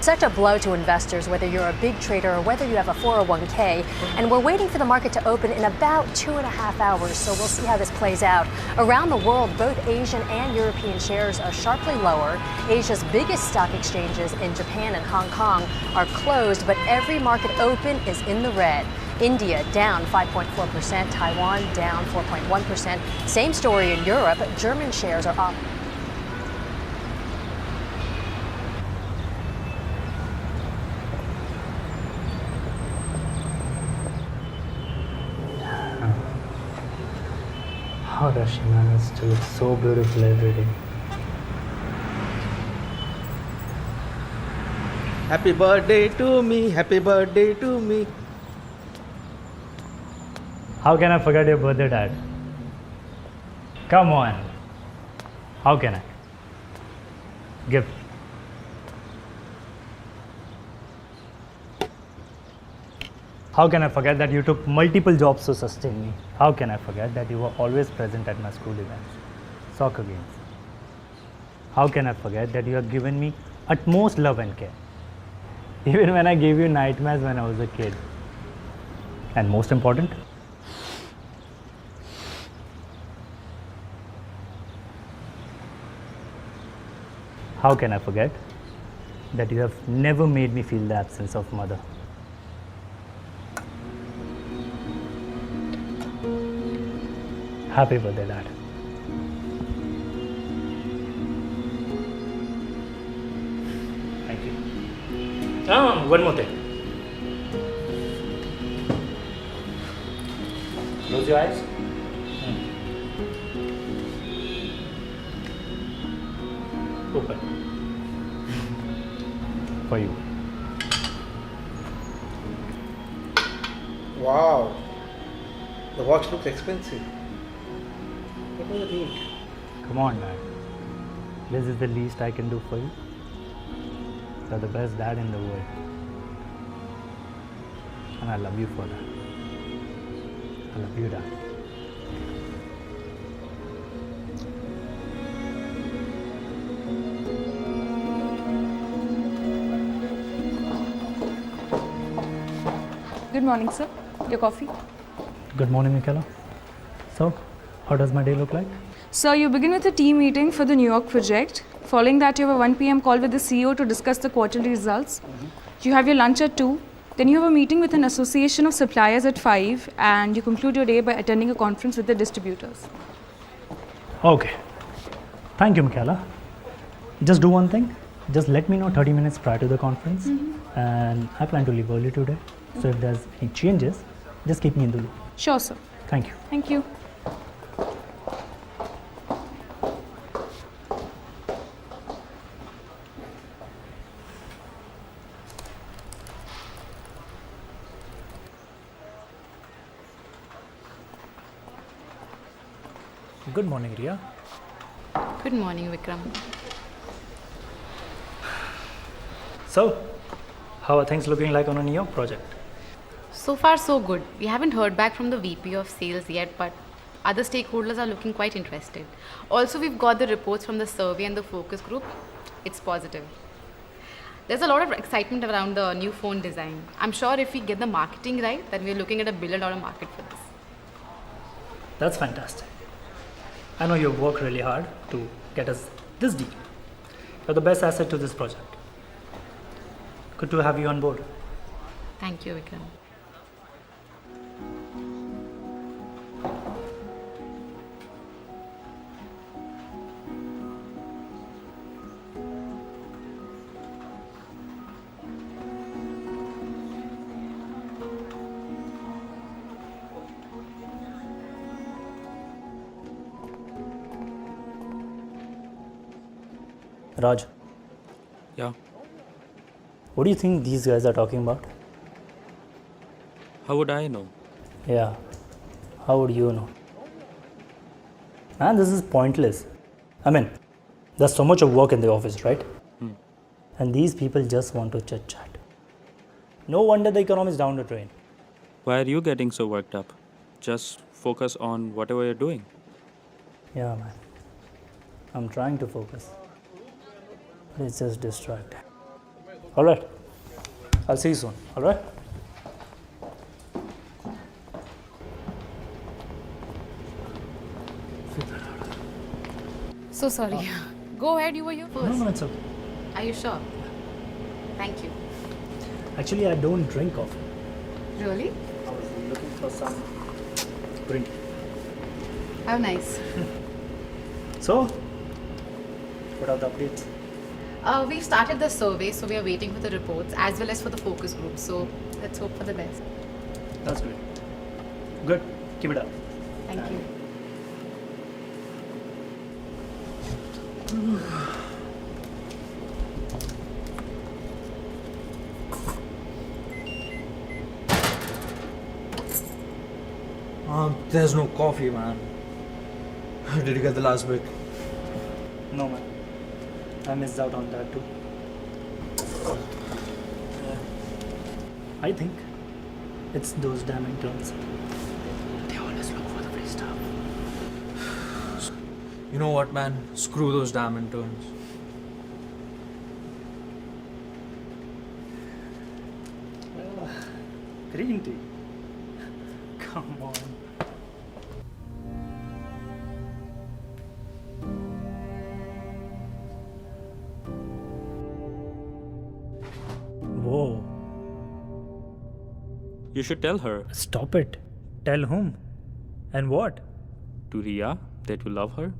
Such a blow to investors, whether you're a big trader or whether you have a 401k. And we're waiting for the market to open in about 2.5 hours, so we'll see how this plays out. Around the world, both Asian and European shares are sharply lower. Asia's biggest stock exchanges in Japan and Hong Kong are closed, but every market open is in the red. India down 5.4%, Taiwan down 4.1%. Same story in Europe. German shares are up. How does she manage to look so beautiful every day? Happy birthday to me, happy birthday to me. How can I forget your birthday, Dad? Come on. How can I? Gift. How can I forget that you took multiple jobs to sustain me? How can I forget that you were always present at my school events, soccer games? How can I forget that you have given me utmost love and care? Even when I gave you nightmares when I was a kid. And most important, how can I forget that you have never made me feel the absence of mother? Happy birthday, Dad. Thank you. One more thing. Close your eyes. Open. For you. Wow, the watch looks expensive. What do you think? Come on, Dad. This is the least I can do for you. You're the best dad in the world. And I love you for that. I love you, Dad. Good morning, sir. Your coffee. Good morning, Michaela. So, how does my day look like? Sir, you begin with a team meeting for the New York project. Following that, you have a 1 p.m. call with the CEO to discuss the quarterly results. You have your lunch at 2. Then you have a meeting with an association of suppliers at 5. And you conclude your day by attending a conference with the distributors. Okay. Thank you, Michaela. Just do one thing. Just let me know 30 minutes prior to the conference. And I plan to leave early today. So if there's any changes, just keep me in the loop. Sure, sir. Thank you. Thank you. Good morning, Ria. Good morning, Vikram. So, how are things looking like on a New York project? So far, so good. We haven't heard back from the VP of sales yet, but other stakeholders are looking quite interested. Also, we've got the reports from the survey and the focus group. It's positive. There's a lot of excitement around the new phone design. I'm sure if we get the marketing right, then we're looking at $1 billion market for this. That's fantastic. I know you've worked really hard to get us this deal. You're the best asset to this project. Good to have you on board. Thank you, Vikram. Raj, Yeah. what do you think these guys are talking about? How would I know? Yeah, how would you know? Man, this is pointless. I mean, there's so much of work in the office, right? And these people just want to chit chat. No wonder the economy is down the drain. Why are you getting so worked up? Just focus on whatever you're doing. Yeah, man. I'm trying to focus. But it's just distracting. All right. I'll see you soon. All right. So sorry. Go ahead, you were here first. No, it's okay. Are you sure? Thank you. Actually, I don't drink coffee. Really? I was looking for some drink. How nice. So, what are the updates? We started the survey, so we are waiting for the reports as well as for the focus group. So let's hope for the best. That's great. Good. Keep it up. Thank you. There's no coffee, man. Did you get the last bit? No, man. I missed out on that too. I think it's those damn interns. They always look for the free stuff. You know what, man? Screw those damn interns. Green tea. Come on. Whoa. You should tell her, Stop it. Tell whom? And what? to Ria, that you love her.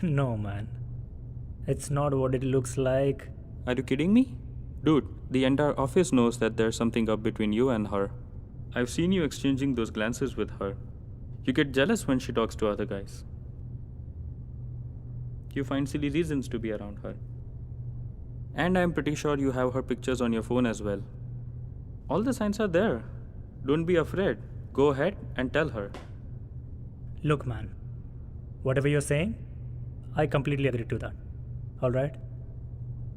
No, man. It's not what it looks like. Are you kidding me? Dude, the entire office knows that there's something up between you and her. I've seen you exchanging those glances with her. You get jealous when she talks to other guys. You find silly reasons to be around her. And I'm pretty sure you have her pictures on your phone as well. All the signs are there. Don't be afraid. Go ahead and tell her. Look, man. Whatever you're saying, I completely agree to that. Alright?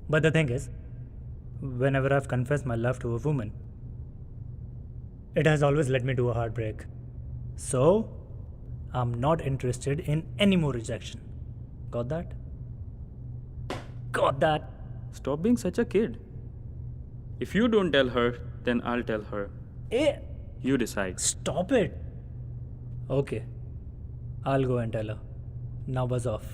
But the thing is, whenever I've confessed my love to a woman, it has always led me to a heartbreak. So, I'm not interested in any more rejection. Got that? Got that? Stop being such a kid. If you don't tell her, then I'll tell her. Eh, You decide. stop it. Okay. I'll go and tell her. Now buzz off.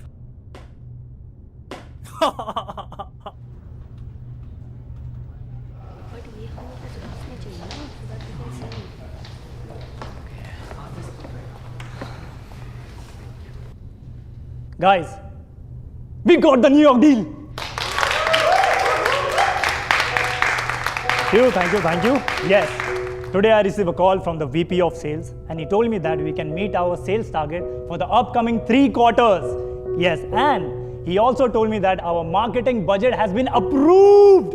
Guys, we got the New York deal. Thank you. Yes. Today I received a call from the VP of sales and he told me that we can meet our sales target for the upcoming 3 quarters. Yes, and he also told me that our marketing budget has been approved.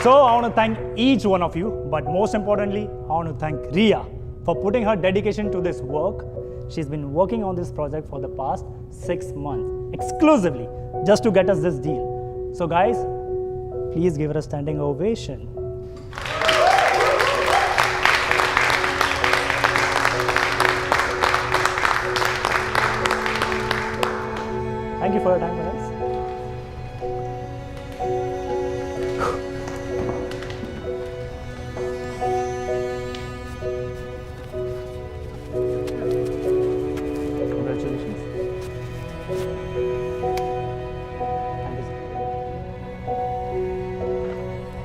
So I want to thank each one of you, but most importantly, I want to thank Ria for putting her dedication to this work. She's been working on this project for the past 6 months, exclusively, just to get us this deal. So guys, please give her a standing ovation. Thank you for your time, guys. Congratulations. Thank you, sir.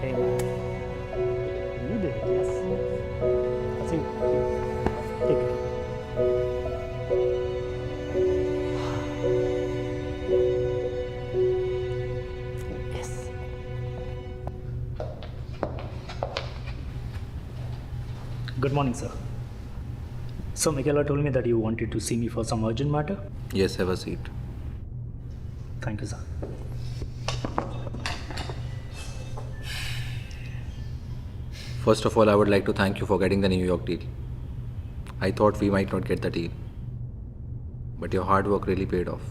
Hey, man. You did it, yes. I'll see you. Take care. Yes. Good morning, sir. So, Michaela told me that you wanted to see me for some urgent matter. Yes, have a seat. Thank you, sir. First of all, I would like to thank you for getting the New York deal. I thought we might not get the deal, but your hard work really paid off.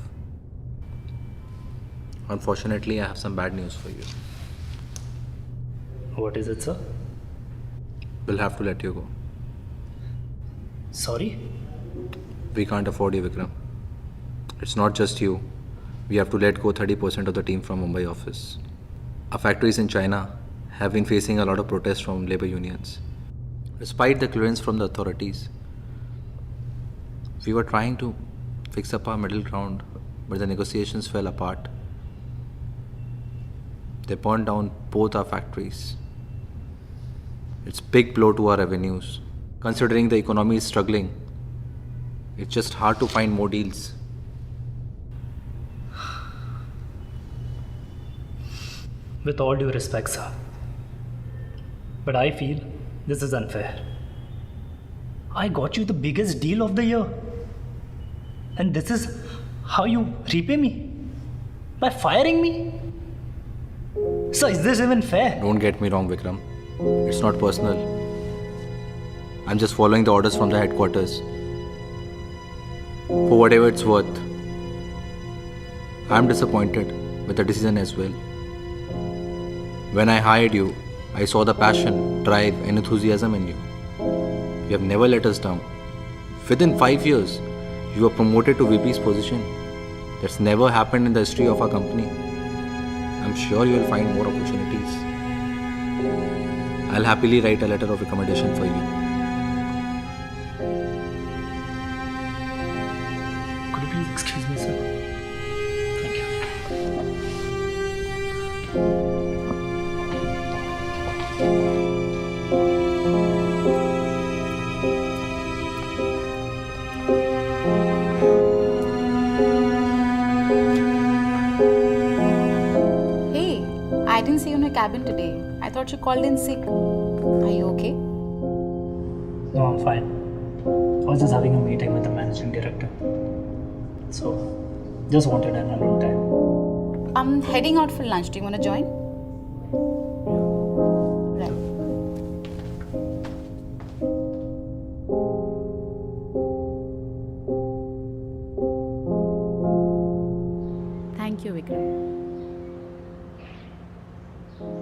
Unfortunately, I have some bad news for you. What is it, sir? We'll have to let you go. Sorry? We can't afford you, Vikram. It's not just you. we have to let go 30% of the team from Mumbai office. Our factories in China have been facing a lot of protests from labor unions. Despite the clearance from the authorities, we were trying to fix up our middle ground, but the negotiations fell apart. They burned down both our factories. It's a big blow to our revenues. Considering the economy is struggling, it's just hard to find more deals. With all due respect, sir, but I feel this is unfair. I got you the biggest deal of the year, and this is how you repay me? By firing me? Sir, is this even fair? Don't get me wrong, Vikram. It's not personal. I'm just following the orders from the headquarters. For whatever it's worth, I'm disappointed with the decision as well. When I hired you, I saw the passion, drive, and enthusiasm in you. You have never let us down. Within 5 years, you were promoted to VP's position. That's never happened in the history of our company. I'm sure you will find more opportunities. I'll happily write a letter of recommendation for you. Could you please excuse me, sir? Thank you. Hey, I didn't see you in your cabin today. I thought you called in sick. Are you okay? No, I'm fine. I was just having a meeting with the managing director. So, just wanted an alone time. I'm heading out for lunch. Do you want to join? Right. Thank you, Vikram.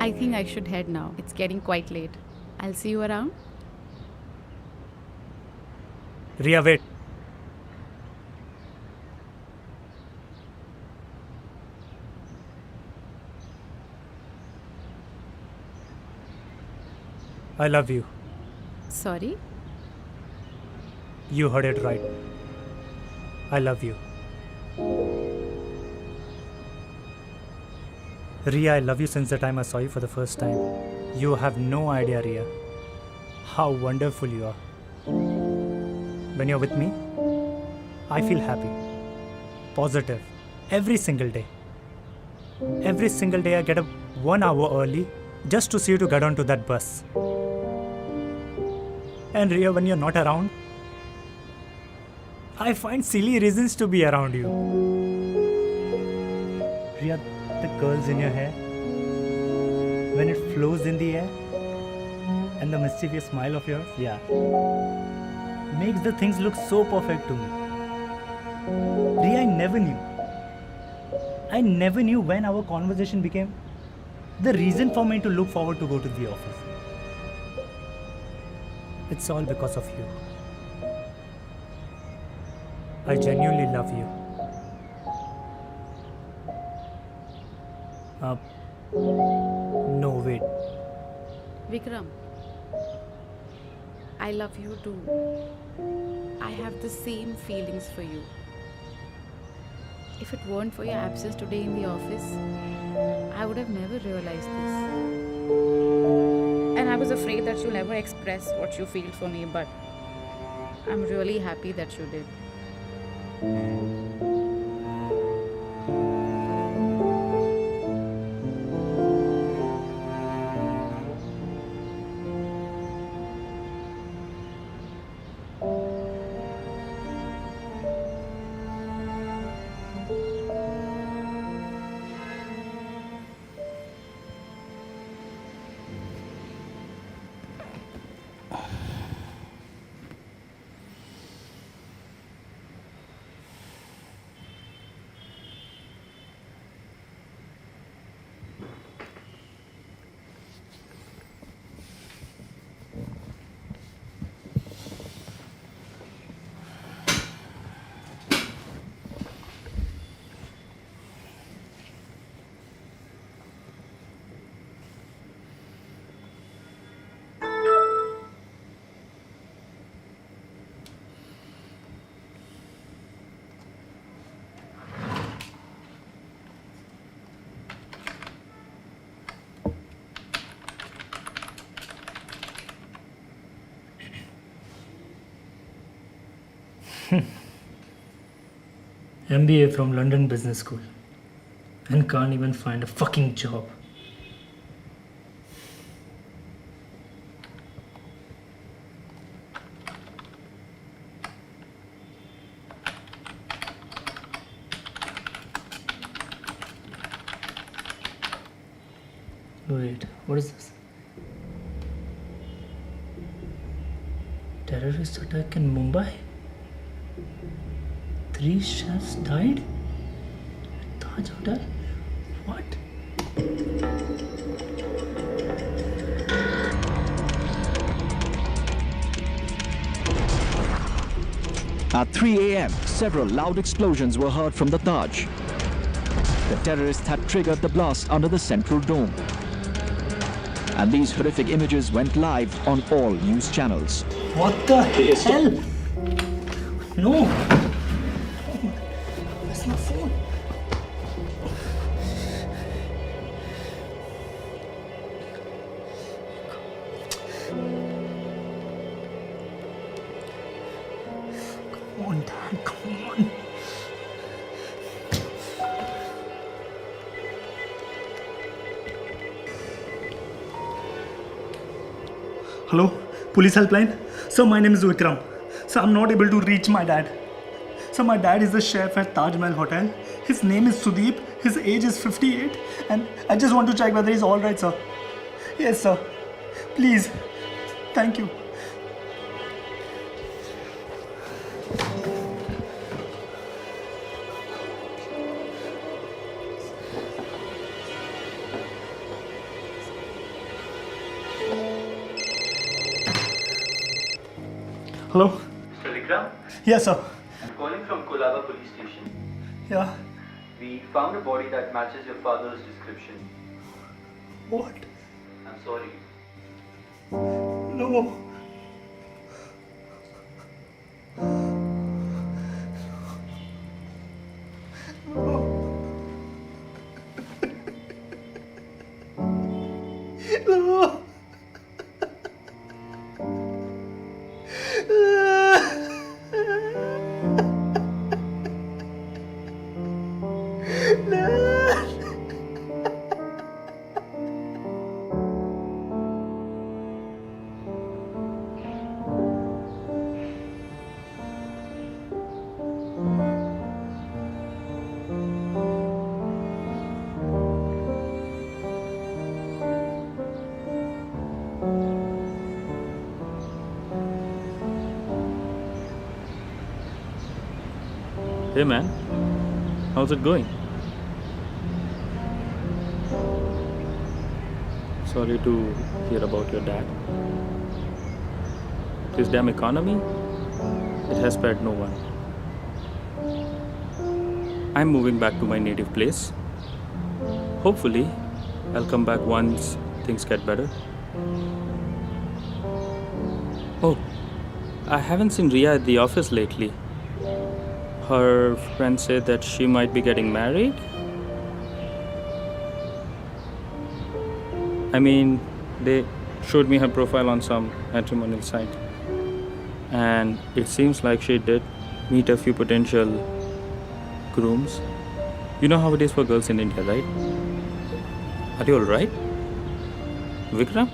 I think I should head now. It's getting quite late. I'll see you around. Ria, wait. I love you. Sorry? You heard it right. I love you. Ria, I love you since the time I saw you for the first time. You have no idea, Ria, how wonderful you are. When you're with me, I feel happy, positive, every single day. Every single day I get up 1 hour early just to see you to get onto that bus. And Ria, when you're not around, I find silly reasons to be around you. Ria, the curls in your hair, when it flows in the air, and the mischievous smile of yours, makes the things look so perfect to me. Ria, I never knew when our conversation became the reason for me to look forward to go to the office. It's all because of you. I genuinely love you. No, wait. Vikram, I love you too. I have the same feelings for you. If it weren't for your absence today in the office, I would have never realized this. And I was afraid that you'll never express what you feel for me, but I'm really happy that you did. MBA from London Business School. And can't even find a fucking job. Wait, what is this? Terrorist attack in Mumbai? 3 chefs died? At Taj Hotel? What? At 3 a.m., several loud explosions were heard from the Taj. The terrorists had triggered the blast under the central dome. And these horrific images went live on all news channels. What the hell? No! Where's my phone? Come on, Dad, come on. Hello, police helpline? Sir, my name is Vikram. Sir, I'm not able to reach my dad. Sir, my dad is the chef at Taj Mahal Hotel. His name is Sudeep. His age is 58. And I just want to check whether he's alright, sir. Yes, sir. Please. Thank you. Hello? Mr. Vikram, Yes, sir. I'm calling from Kolaba police station. Yeah. We found a body that matches your father's description. What? I'm sorry. No. No. Hey man, how's it going? Sorry to hear about your dad. This damn economy, it has spared no one. I'm moving back to my native place. Hopefully, I'll come back once things get better. Oh, I haven't seen Ria at the office lately. Her friend said that she might be getting married. I mean, they showed me her profile on some matrimonial site. And it seems like she did meet a few potential grooms. You know how it is for girls in India, right? Are you alright? Vikram?